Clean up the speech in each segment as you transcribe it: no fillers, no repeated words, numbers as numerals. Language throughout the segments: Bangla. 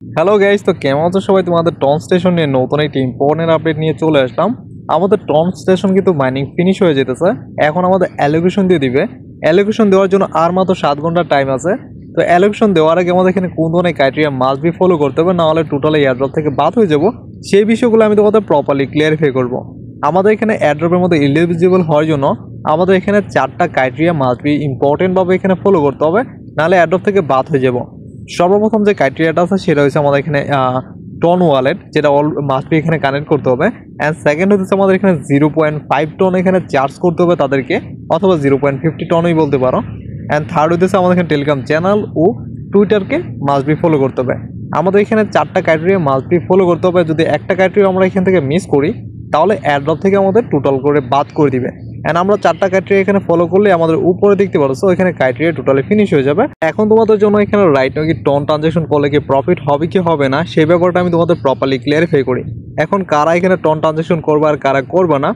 হ্যালো গাইস, তো কেমন আছো সবাই? তোমাদের টন স্টেশন নিয়ে নতুন একটি ইম্পর্টেন্ট আপডেট নিয়ে চলে আসলাম। আমাদের টন স্টেশন কিন্তু মাইনিং ফিনিশ হয়ে যেতেছে। এখন আমাদের অ্যালোকেশন দিয়ে দিবে। অ্যালোকেশন দেওয়ার জন্য আর মাত্র 7 ঘন্টা টাইম আছে। তো অ্যালোকেশন দেওয়ার আগে আমাদের এখানে কোন ধরনের ক্রাইটেরিয়া মাস্ট বি ফলো করতে হবে, না হলে টোটালি এয়ারড্রপ থেকে বাদ হয়ে যাব। সেই বিষয়গুলো আমি তোমাদের প্রপারলি ক্লিয়ারিফাই করব। আমাদের এখানে এয়ারড্রপের মধ্যে এলিজিবল হওয়ার জন্য আমাদের এখানে 4টা ক্রাইটেরিয়া মাস্ট বি ইম্পর্টেন্টভাবে এখানে ফলো করতে হবে, নাহলে এয়ারড্রপ থেকে বাদ হয়ে যাব। সর্বপ্রথম যে ক্রাইটেরিয়াটা আছে সেটা হচ্ছে আমাদের এখানে টন ওয়ালেট, যেটা মাস্ট বি এখানে কানেক্ট করতে হবে। অ্যান্ড সেকেন্ড হচ্ছে আমাদের এখানে 0.5 টন এখানে চার্জ করতে হবে তাদেরকে, অথবা 0.50 টনই বলতে পারো। অ্যান্ড থার্ড হচ্ছে আমাদের এখানে টেলিগ্রাম চ্যানেল ও টুইটারকে মাস্ট বি ফলো করতে হবে। আমাদের এখানে 4টা ক্রাইটেরিয়া মাস্ট বি ফলো করতে হবে। যদি একটা ক্রাইটেরিয়া আমরা এখান থেকে মিস করি তাহলে এয়ারড্রপ থেকে আমাদের টোটাল করে বাদ করে দিবে। অ্যান্ড আমরা 4টা ক্রাইটেরিয়া এখানে ফলো করলে আমাদের উপরে দেখতে পারছো এখানে ক্রাইটেরিয়া টোটালি ফিনিশ হয়ে যাবে। এখন তোমাদের জন্য এখানে রাইট নাকি টন ট্রানজাকশন করলে কি প্রফিট হবে কি হবে না সেই ব্যাপারটা আমি তোমাদের প্রপারলি ক্লিয়ারিফাই করি। এখন কারা এখানে টন ট্রানজাকশন করবে আর কারা করবে না,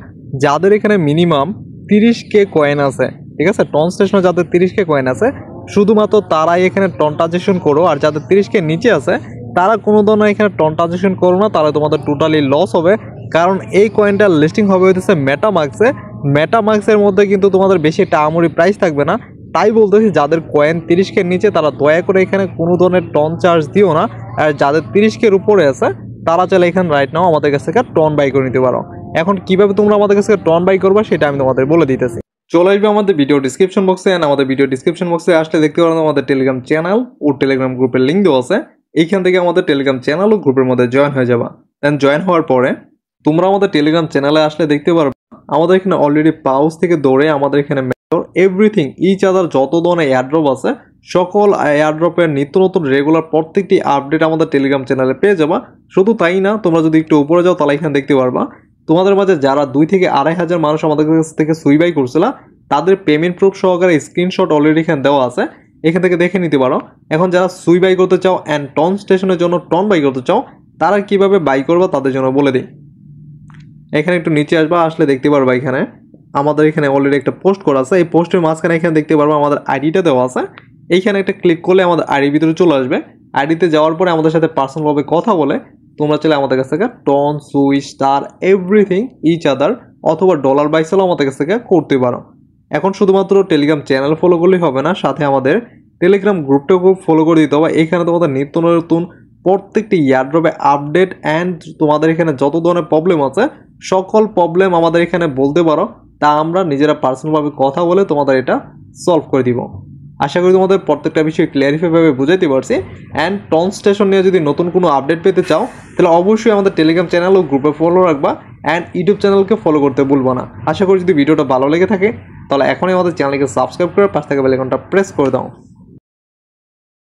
যাদের এখানে মিনিমাম 30K কয়েন আছে, ঠিক আছে, টন স্টেশনে যাদের 30K কয়েন আছে শুধুমাত্র তারাই এখানে টন ট্রানজাকশন করো। আর যাদের 30K নিচে আছে তারা কোনো ধরনের এখানে টন ট্রানজাকশন করো না, তাহলে তোমাদের টোটালি লস হবে। কারণ এই কয়েনটা লিস্টিং হবে হইতেছে মেটামার্কসে। মেটামার্কসের মধ্যে কিন্তু তোমাদের বেশি একটা আমরি প্রাইস থাকবে না। তাই বলতেছি যাদের কয়েন 30K নিচে তারা দয়া করে এখানে কোনো ধরনের টন চার্জ দিও না। আর যাদের 30K উপরে আছে তারা চাইলে এখানে রাইট নাও আমাদের কাছ থেকে টন বাই করে নিতে পারো। এখন কিভাবে তোমরা আমাদের কাছ থেকে টন বাই করবা সেটা আমি তোমাদের বলে দিতেছি। চলে আসবে আমাদের ভিডিও ডিসক্রিপশন বক্সে। আমাদের ভিডিও ডিসক্রিপশন বক্সে আসলে দেখতে পারো আমাদের টেলিগ্রাম চ্যানেল ও টেলিগ্রাম গ্রুপের লিঙ্ক দেওয়া আছে। এইখান থেকে আমাদের টেলিগ্রাম চ্যানেল ও গ্রুপের মধ্যে জয়েন হয়ে যাবা। দেন জয়েন হওয়ার পরে তোমরা আমাদের টেলিগ্রাম চ্যানেলে আসলে দেখতে পারবে আমাদের এখানে অলরেডি পাউস থেকে দৌড়ে আমাদের এখানে এভরিথিং ইচ আদার যত ধরনের এয়ারড্রপ আছে সকল এয়ারড্রপের নিত্য নতুন রেগুলার প্রত্যেকটি আপডেট আমাদের টেলিগ্রাম চ্যানেলে পেয়ে যাবা। শুধু তাই না, তোমরা যদি একটু উপরে যাও তাহলে এখানে দেখতে পারবা তোমাদের মাঝে যারা 2 থেকে 2.5 হাজার মানুষ আমাদের কাছ থেকে সুইবাই করছিল তাদের পেমেন্ট প্রুফ সহকারে স্ক্রিনশট অলরেডি এখানে দেওয়া আছে, এখান থেকে দেখে নিতে পারো। এখন যারা সুই বাই করতে চাও অ্যান্ড টন স্টেশনের জন্য টন বাই করতে চাও তারা কিভাবে বাই করবা তাদের জন্য বলে দিই। এখানে একটু নিচে আসবা, আসলে দেখতে পারবা এখানে আমাদের এখানে অলরেডি একটা পোস্ট করা আছে। এই পোস্টের মাঝখানে এখানে দেখতে পারবো আমাদের আইডিটা দেওয়া আছে। এইখানে একটা ক্লিক করলে আমাদের আইডির ভিতরে চলে আসবে। আইডিতে যাওয়ার পরে আমাদের সাথে পার্সোনালভাবে কথা বলে তোমরা চাইলে আমাদের কাছ থেকে টন সুই স্টার এভরিথিং ইচ আদার অথবা ডলার বাইসেলও আমাদের কাছ থেকে করতে পারো। এখন শুধুমাত্র টেলিগ্রাম চ্যানেল ফলো করলেই হবে না, সাথে আমাদের টেলিগ্রাম গ্রুপটাকেও ফলো করে দিতে হবে। এখানে তোমাদের নিত্য নতুন প্রত্যেকটি এয়ারড্রপে আপডেট অ্যান্ড তোমাদের এখানে যত ধরনের প্রবলেম আছে সকল প্রবলেম আমাদের এখানে বলতে পারো, তা আমরা নিজেরা পার্সোনালভাবে কথা বলে তোমাদের এটা সলভ করে দিব। আশা করি তোমাদের প্রত্যেকটা বিষয় ক্লিয়ারিফাইভাবে বুঝাইতে পারছি। অ্যান্ড টন স্টেশন নিয়ে যদি নতুন কোনো আপডেট পেতে চাও তাহলে অবশ্যই আমাদের টেলিগ্রাম চ্যানেল ও গ্রুপে ফলো রাখবা অ্যান্ড ইউটিউব চ্যানেলকে ফলো করতে ভুলবো না। আশা করি যদি ভিডিওটা ভালো লেগে থাকে তাহলে এখনই আমাদের চ্যানেলকে সাবস্ক্রাইব করে পাশ থেকে বেল আইকনটা প্রেস করে দাও।